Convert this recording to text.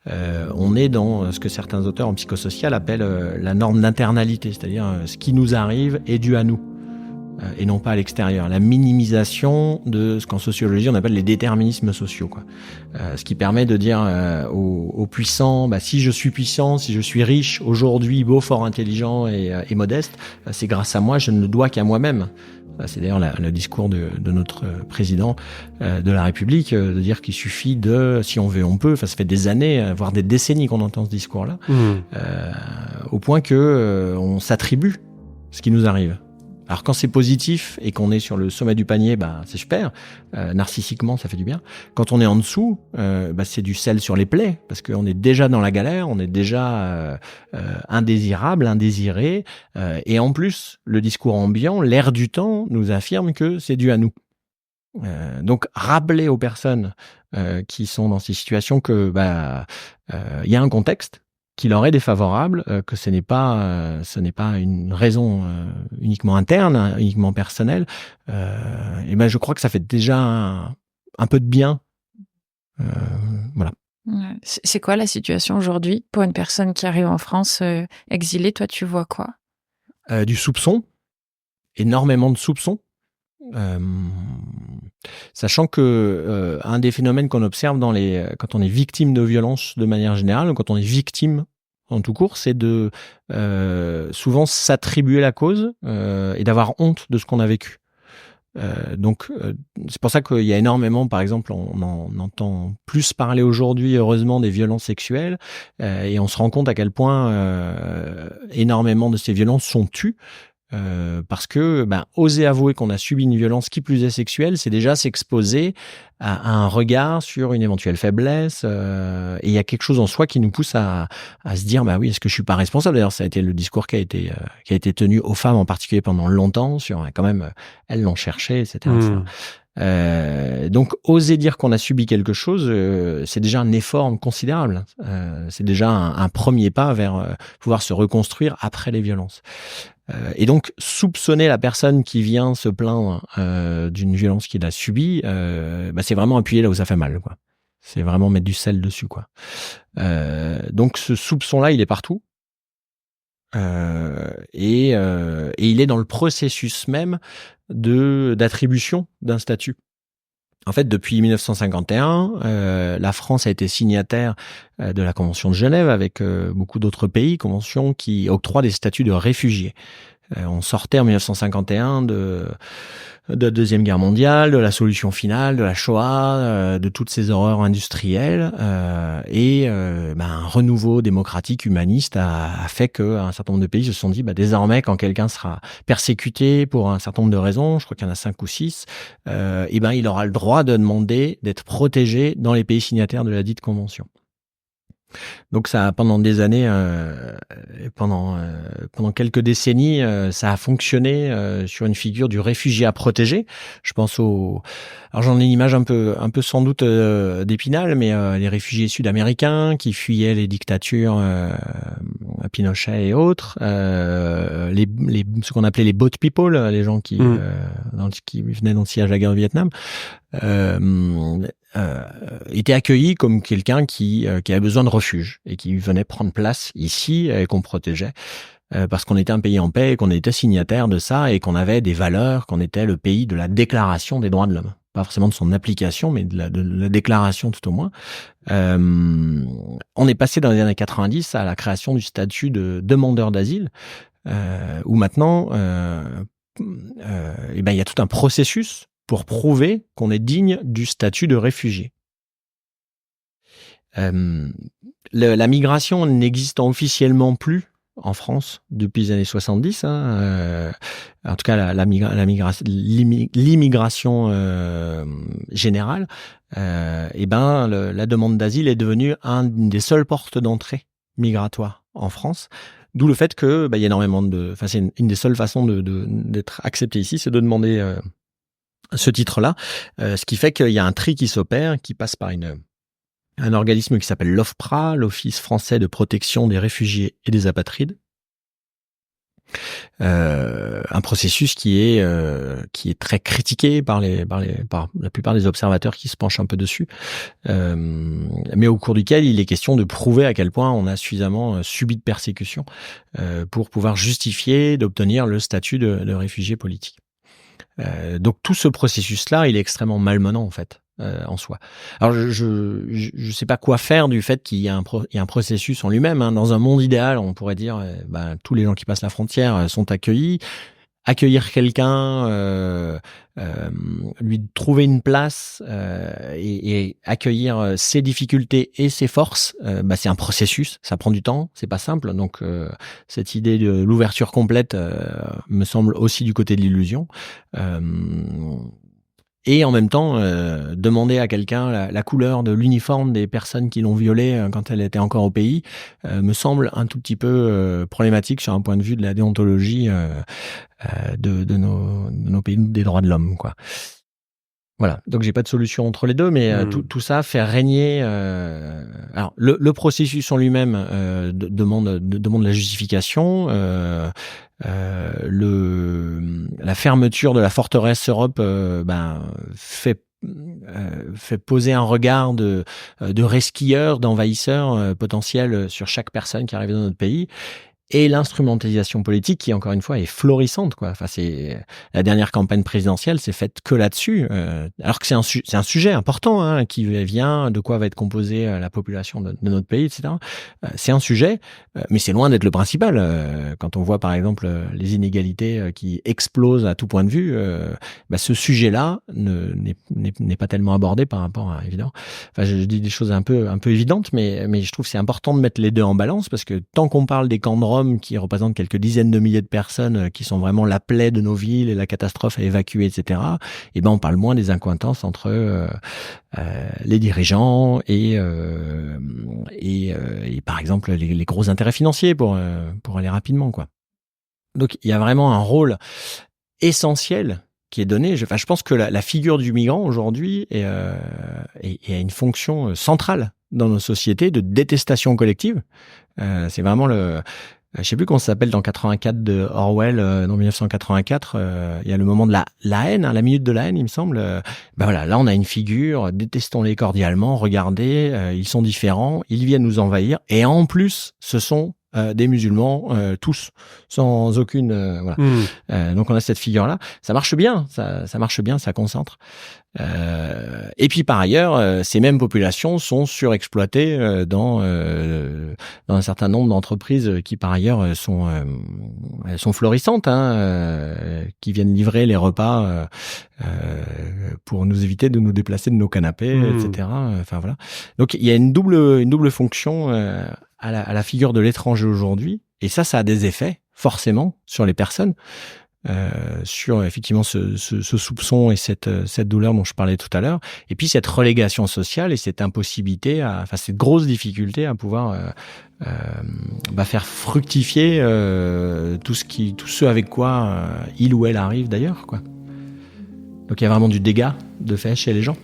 On est dans ce que certains auteurs en psychosocial appellent la norme d'internalité, c'est-à-dire ce qui nous arrive est dû à nous. Et non pas à l'extérieur. La minimisation de ce qu'en sociologie on appelle les déterminismes sociaux, quoi. Ce qui permet de dire aux puissants, si je suis puissant, si je suis riche, aujourd'hui beau, fort, intelligent et modeste, c'est grâce à moi, je ne le dois qu'à moi-même. C'est d'ailleurs le discours de notre président de la République, de dire qu'il suffit de, si on veut, on peut. Enfin, ça fait des années, voire des décennies qu'on entend ce discours-là, au point que on s'attribue ce qui nous arrive. Alors quand c'est positif et qu'on est sur le sommet du panier, c'est super. Narcissiquement, ça fait du bien. Quand on est en dessous, c'est du sel sur les plaies, parce qu'on est déjà dans la galère, on est déjà indésirable, indésiré. Et en plus, le discours ambiant, l'air du temps, nous affirme que c'est dû à nous. Donc rappeler aux personnes qui sont dans ces situations que y a un contexte qui leur est défavorable, que ce n'est pas une raison uniquement interne, uniquement personnelle. Je crois que ça fait déjà un peu de bien. Voilà. Ouais. C'est quoi la situation aujourd'hui pour une personne qui arrive en France exilée? Toi, tu vois quoi? Du soupçon, énormément de soupçons. Sachant que un des phénomènes qu'on observe quand on est victime de violence de manière générale, ou quand on est victime en tout court, c'est de souvent s'attribuer la cause et d'avoir honte de ce qu'on a vécu. C'est pour ça qu'il y a énormément, par exemple, on en entend plus parler aujourd'hui, heureusement, des violences sexuelles, et on se rend compte à quel point énormément de ces violences sont tues. Parce que oser avouer qu'on a subi une violence, qui plus est sexuelle, c'est déjà s'exposer à un regard sur une éventuelle faiblesse, et il y a quelque chose en soi qui nous pousse à se dire oui, est-ce que je suis pas responsable? D'ailleurs, ça a été le discours qui a été tenu aux femmes en particulier pendant longtemps sur quand même elles l'ont cherché, etc. Donc oser dire qu'on a subi quelque chose, c'est déjà un effort considérable. C'est déjà un premier pas vers pouvoir se reconstruire après les violences. Et donc soupçonner la personne qui vient se plaindre d'une violence qu'il a subie, c'est vraiment appuyer là où ça fait mal, quoi. C'est vraiment mettre du sel dessus, quoi. Donc ce soupçon-là, il est partout. Et il est dans le processus même d'attribution d'un statut. En fait, depuis 1951, la France a été signataire de la Convention de Genève avec beaucoup d'autres pays, convention qui octroie des statuts de réfugiés. On sortait en 1951 de la Deuxième Guerre mondiale, de la solution finale, de la Shoah, de toutes ces horreurs industrielles, et un renouveau démocratique, humaniste a fait qu'un certain nombre de pays se sont dit désormais, quand quelqu'un sera persécuté pour un certain nombre de raisons, je crois qu'il y en a 5 ou 6, il aura le droit de demander d'être protégé dans les pays signataires de la dite convention. Donc ça, pendant des années, pendant quelques décennies, ça a fonctionné sur une figure du réfugié à protéger. Je pense alors j'en ai une image un peu sans doute d'Épinal, mais les réfugiés sud-américains qui fuyaient les dictatures à Pinochet et autres, ce qu'on appelait les boat people, les gens qui venaient dans le sillage de la guerre du Vietnam. Était accueilli comme quelqu'un qui avait besoin de refuge et qui venait prendre place ici et qu'on protégeait parce qu'on était un pays en paix, qu'on était signataire de ça et qu'on avait des valeurs, qu'on était le pays de la déclaration des droits de l'homme. Pas forcément de son application, mais de la déclaration tout au moins. On est passé dans les années 90 à la création du statut de demandeur d'asile, où maintenant il y a tout un processus pour prouver qu'on est digne du statut de réfugié. La migration n'existant officiellement plus en France depuis les années 70, en tout cas l'immigration générale, la demande d'asile est devenue une des seules portes d'entrée migratoires en France. D'où le fait que y a énormément c'est une des seules façons d'être accepté ici, c'est de demander ce titre-là, ce qui fait qu'il y a un tri qui s'opère, qui passe par un organisme qui s'appelle l'OFPRA, l'Office français de protection des réfugiés et des apatrides, Un processus qui est très critiqué par la plupart des observateurs qui se penchent un peu dessus, mais au cours duquel il est question de prouver à quel point on a suffisamment subi de persécution pour pouvoir justifier d'obtenir le statut de réfugié politique. Donc tout ce processus-là, il est extrêmement malmenant en fait. En soi. Alors je sais pas quoi faire du fait qu'il y a un processus en lui-même. Hein. Dans un monde idéal, on pourrait dire tous les gens qui passent la frontière sont accueillis. Accueillir quelqu'un, lui trouver une place et accueillir ses difficultés et ses forces, c'est un processus, ça prend du temps, c'est pas simple. Donc cette idée de l'ouverture complète me semble aussi du côté de l'illusion. Et en même temps, demander à quelqu'un la couleur de l'uniforme des personnes qui l'ont violée quand elle était encore au pays me semble un tout petit peu problématique sur un point de vue de la déontologie de nos pays des droits de l'homme, quoi. Voilà, donc j'ai pas de solution entre les deux, mais tout ça fait régner. Alors le processus en lui-même demande la justification. La fermeture de la forteresse Europe fait poser un regard de resquilleurs, d'envahisseurs potentiels sur chaque personne qui arrive dans notre pays. Et l'instrumentalisation politique qui, encore une fois, est florissante, quoi. Enfin, la dernière campagne présidentielle s'est faite que là-dessus, alors que c'est un sujet important, hein, qui vient de quoi va être composée la population de notre pays, etc. C'est un sujet, mais c'est loin d'être le principal. Quand on voit, par exemple, les inégalités qui explosent à tout point de vue, ce sujet-là n'est pas tellement abordé par rapport à, évidemment. Enfin, je dis des choses un peu évidentes, mais je trouve que c'est important de mettre les deux en balance, parce que tant qu'on parle des camps de Rome qui représentent quelques dizaines de milliers de personnes qui sont vraiment la plaie de nos villes et la catastrophe à évacuer, etc. Et on parle moins des accointances entre les dirigeants et par exemple les gros intérêts financiers pour aller rapidement, quoi. Donc il y a vraiment un rôle essentiel qui est donné. Je pense que la figure du migrant aujourd'hui a une fonction centrale dans nos sociétés de détestation collective. C'est vraiment je sais plus comment ça s'appelle dans 84 de Orwell, dans 1984, il y a le moment de la haine, hein, la minute de la haine, il me semble. Voilà, là on a une figure, détestons-les cordialement, regardez, ils sont différents, ils viennent nous envahir, et en plus, ce sont des musulmans, tous, sans aucune... voilà. Donc on a cette figure-là. Ça marche bien, ça marche bien, ça concentre. Et puis par ailleurs, ces mêmes populations sont surexploitées dans un certain nombre d'entreprises qui par ailleurs sont florissantes, hein, qui viennent livrer les repas pour nous éviter de nous déplacer de nos canapés, etc. Enfin voilà. Donc il y a une double fonction à la figure de l'étranger aujourd'hui, et ça a des effets forcément sur les personnes. Sur effectivement ce soupçon et cette douleur dont je parlais tout à l'heure, et puis cette relégation sociale et cette impossibilité, cette grosse difficulté à pouvoir faire fructifier tout ce avec quoi il ou elle arrive d'ailleurs, quoi. Donc il y a vraiment du dégât de fait chez les gens.